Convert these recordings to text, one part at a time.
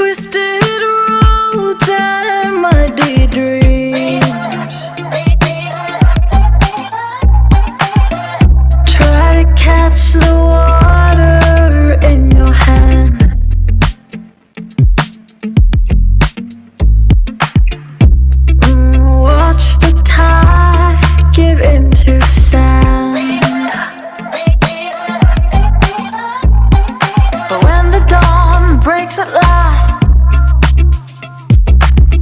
Twisted roads and muddy dreams. Try to catch the water in your hand. Watch the tide give into sand. But when the dawn breaks at last,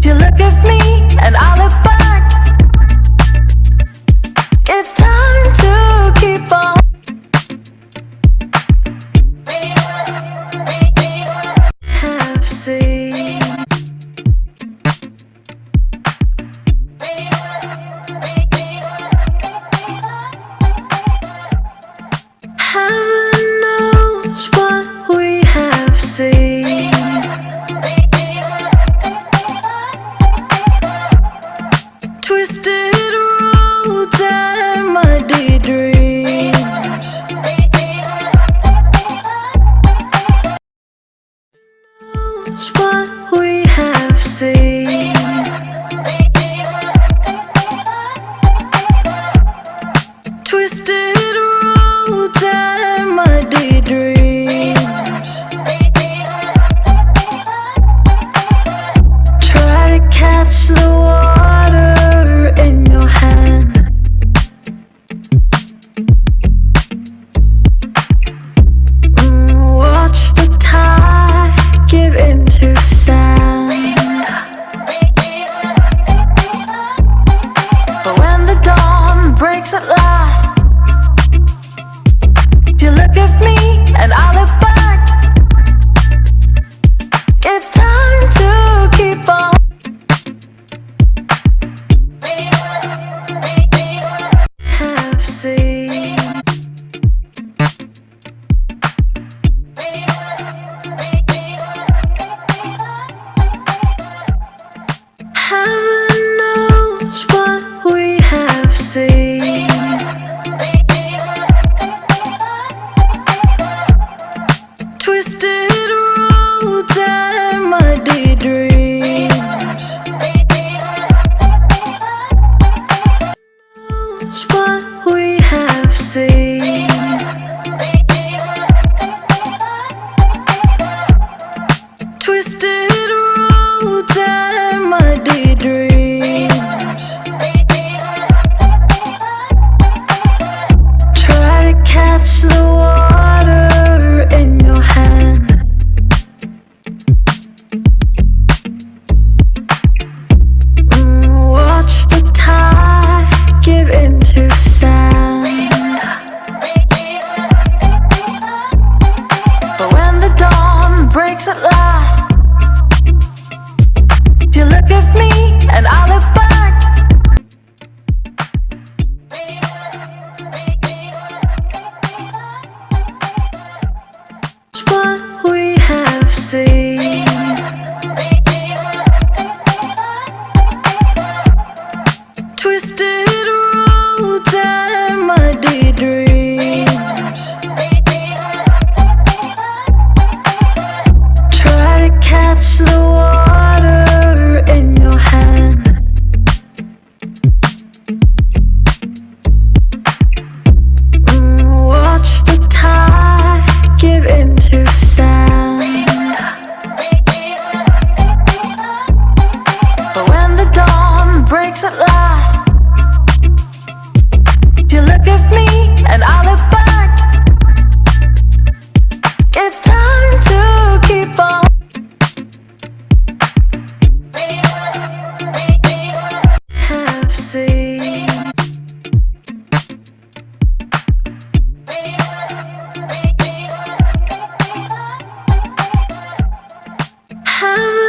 you look at me and I look back. It's time to keep on. Have seen. Heaven knows what we have seen. Twisted roads and muddy dreams. Knows what we have seen. Twisted roads and muddy dreams. Try to catch the water in your hand. Watch the tide give into sand. But when the dawn breaks at last, you look at me and I look back. It's time to keep on. Have seen. Heaven knows what we have seen. Twisted roads and muddy dreams. Knows what we have seen. Twisted roads and muddy dreams. Try to catch the water in your hand. Watch the tide give into sand. But when the dawn breaks at last, you look at me and I look back. What we have seen. Twisted roads and muddy dreams. Try to catch the water in your hand. Watch the tide give into sand. But when the dawn breaks at last, you look at me and I look back. It's time to keep on. Have seen. Have